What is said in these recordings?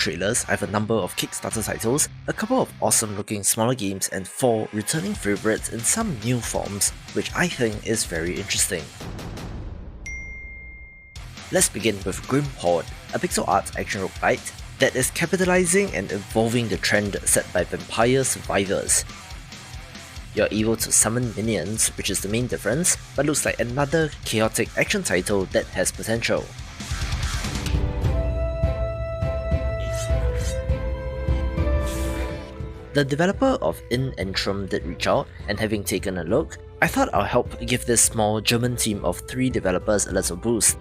trailers, I have a number of Kickstarter titles, a couple of awesome looking smaller games, and 4 returning favourites in some new forms, which I think is very interesting. Let's begin with Grim Horde, a pixel art action roguelite that is capitalizing and evolving the trend set by Vampire Survivors. You're able to summon minions, which is the main difference, but looks like another chaotic action title that has potential. The developer of In Entrum did reach out, and having taken a look, I thought I'll help give this small German team of 3 developers a little boost.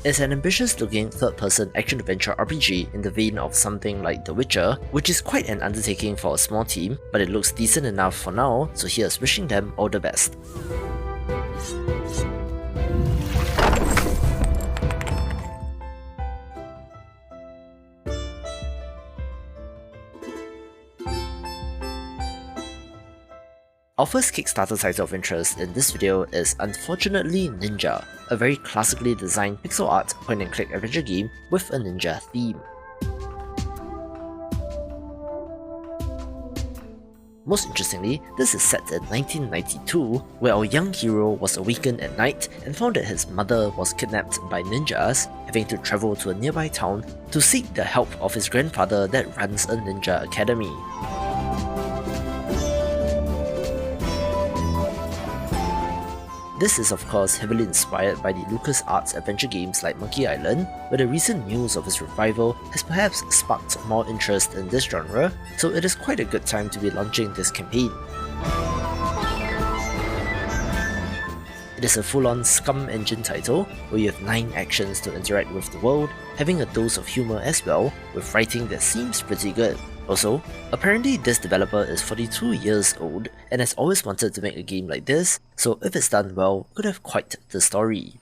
It's an ambitious-looking third-person action-adventure RPG in the vein of something like The Witcher, which is quite an undertaking for a small team, but it looks decent enough for now, so here's wishing them all the best. Our first Kickstarter title of interest in this video is unfortunately Ninja, a very classically designed pixel art point-and-click adventure game with a ninja theme. Most interestingly, this is set in 1992, where our young hero was awakened at night and found that his mother was kidnapped by ninjas, having to travel to a nearby town to seek the help of his grandfather that runs a ninja academy. This is of course heavily inspired by the LucasArts adventure games like Monkey Island, where the recent news of its revival has perhaps sparked more interest in this genre, so it is quite a good time to be launching this campaign. It is a full-on Scum Engine title, where you have 9 actions to interact with the world, having a dose of humour as well, with writing that seems pretty good. Also, apparently this developer is 42 years old and has always wanted to make a game like this, so if it's done well, could have quite the story.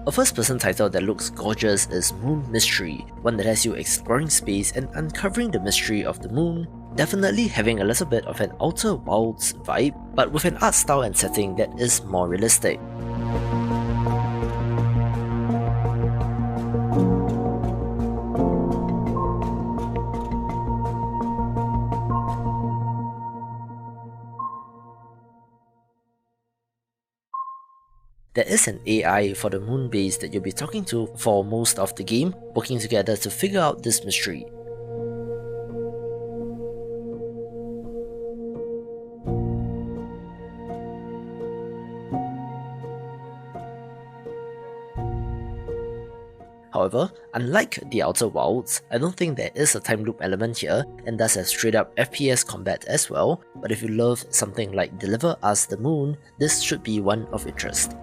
A first-person title that looks gorgeous is Moon Mystery, one that has you exploring space and uncovering the mystery of the moon, definitely having a little bit of an Outer Wilds vibe, but with an art style and setting that is more realistic. There is an AI for the moon base that you'll be talking to for most of the game, working together to figure out this mystery. However, unlike the Outer Wilds, I don't think there is a time loop element here, and does have straight up FPS combat as well, but if you love something like Deliver Us the Moon, this should be one of interest.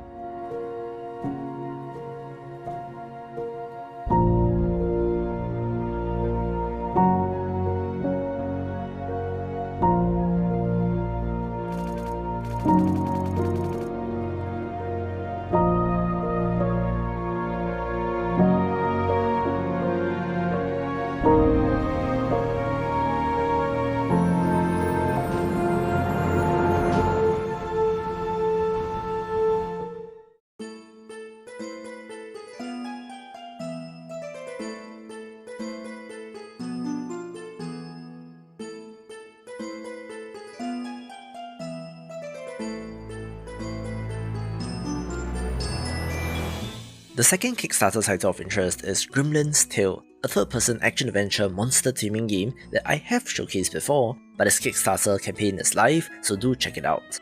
The second Kickstarter title of interest is Gremlin's Tale, a third-person action-adventure monster taming game that I have showcased before, but its Kickstarter campaign is live, so do check it out.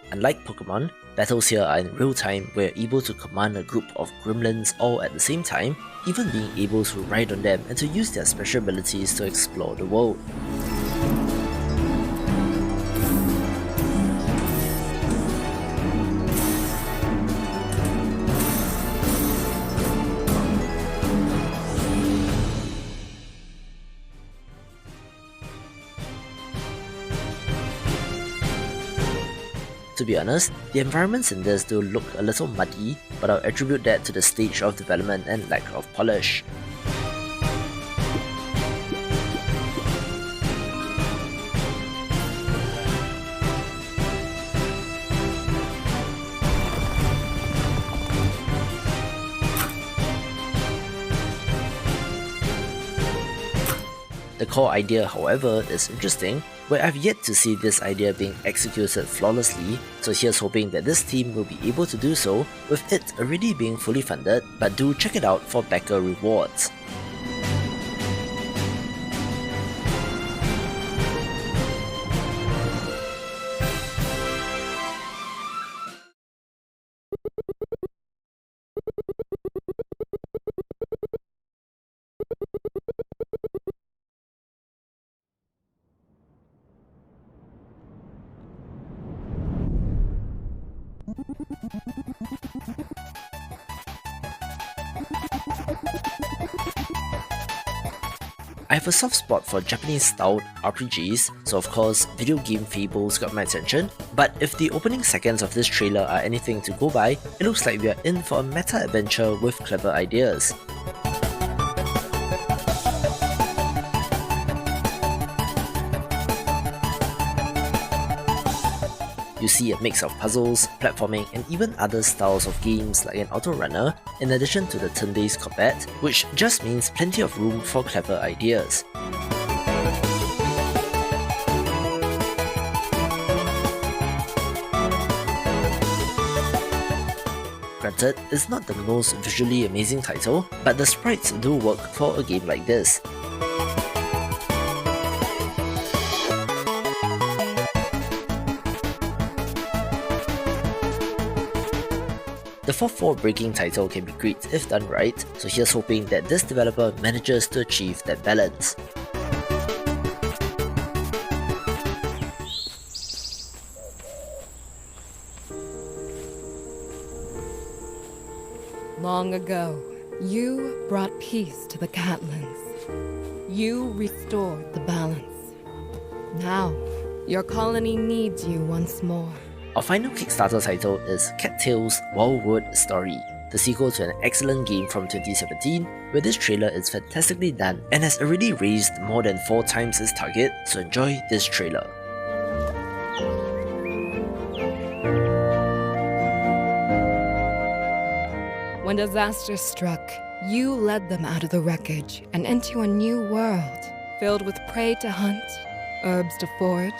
Unlike Pokemon, battles here are in real time where you're able to command a group of gremlins all at the same time, even being able to ride on them and to use their special abilities to explore the world. To be honest, the environments in this do look a little muddy, but I'll attribute that to the stage of development and lack of polish. The core idea, however, is interesting, where I've yet to see this idea being executed flawlessly, so here's hoping that this team will be able to do so, with it already being fully funded, but do check it out for backer rewards. I have a soft spot for Japanese-styled RPGs, so of course, video game fables got my attention, but if the opening seconds of this trailer are anything to go by, it looks like we are in for a meta-adventure with clever ideas. You see a mix of puzzles, platforming, and even other styles of games like an auto-runner, in addition to the turn-based combat, which just means plenty of room for clever ideas. Granted, it's not the most visually amazing title, but the sprites do work for a game like this. The 4th breaking title can be great if done right, so here's hoping that this developer manages to achieve that balance. Long ago, you brought peace to the Catlins. You restored the balance. Now, your colony needs you once more. Our final Kickstarter title is Cattail's Wildwood Story, the sequel to an excellent game from 2017, where this trailer is fantastically done and has already raised more than 4 times its target, so enjoy this trailer. When disaster struck, you led them out of the wreckage and into a new world, filled with prey to hunt, herbs to forage,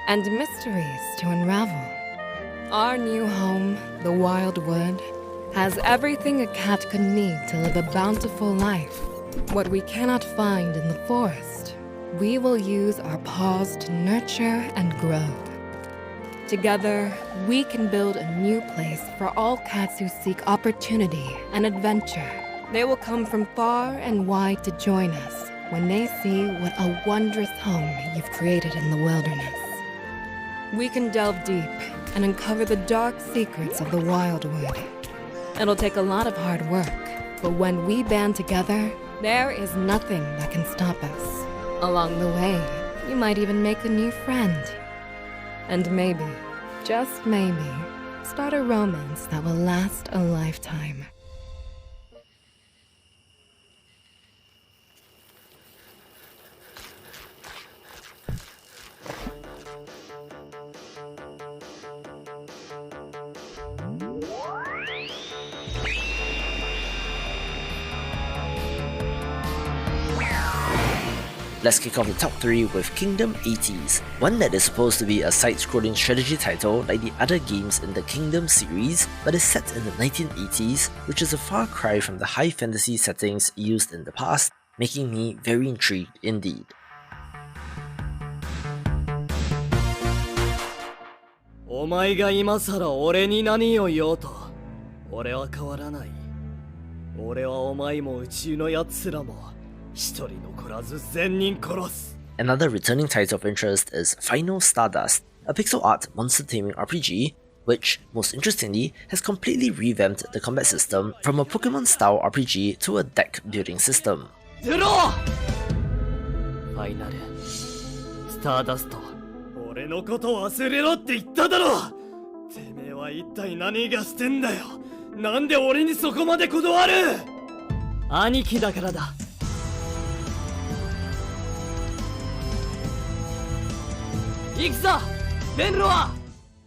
and mysteries to unravel. Our new home, the Wildwood, has everything a cat could need to live a bountiful life. What we cannot find in the forest, we will use our paws to nurture and grow. Together, we can build a new place for all cats who seek opportunity and adventure. They will come from far and wide to join us when they see what a wondrous home you've created in the wilderness. We can delve deep and uncover the dark secrets of the Wildwood. It'll take a lot of hard work, but when we band together, there is nothing that can stop us. Along the way, you might even make a new friend. And maybe, just maybe, start a romance that will last a lifetime. Let's kick off the top 3 with Kingdom 80s, one that is supposed to be a side-scrolling strategy title like the other games in the Kingdom series, but is set in the 1980s, which is a far cry from the high fantasy settings used in the past, making me very intrigued indeed. Another returning title of interest is Final Stardust, a pixel art monster taming RPG, which, most interestingly, has completely revamped the combat system from a Pokemon-style RPG to a deck building system. てめえは一体何がしてんだよ。なんで俺にそこまで断る？兄貴だからだ。行くぞ、ベンロア。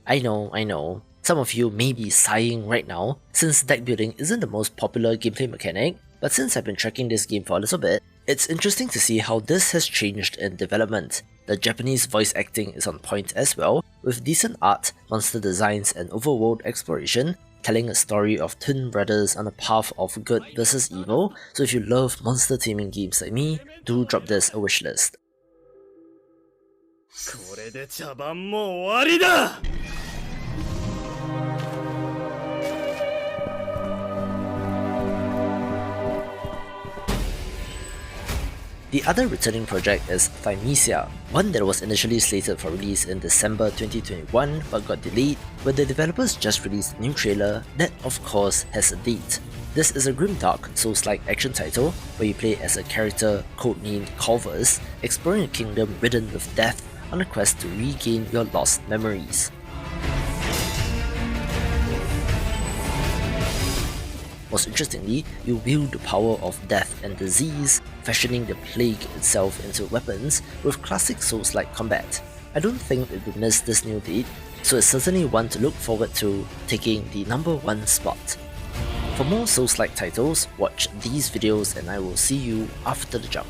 I know. Some of you may be sighing right now, since deck building isn't the most popular gameplay mechanic, but since I've been tracking this game for a little bit, it's interesting to see how this has changed in development. The Japanese voice acting is on point as well, with decent art, monster designs and overworld exploration, telling a story of twin brothers on a path of good versus evil, so if you love monster taming games like me, do drop this a wishlist. これで茶番も終わりだ。The other returning project is Thymesia, one that was initially slated for release in December 2021 but got delayed, where the developers just released a new trailer that of course has a date. This is a grimdark Souls-like action title where you play as a character codenamed Corvus, exploring a kingdom ridden with death on a quest to regain your lost memories. Most interestingly, you wield the power of death and disease, fashioning the plague itself into weapons with classic Souls-like combat. I don't think it will miss this new date, so it's certainly one to look forward to taking the #1 spot. For more Souls-like titles, watch these videos and I will see you after the jump.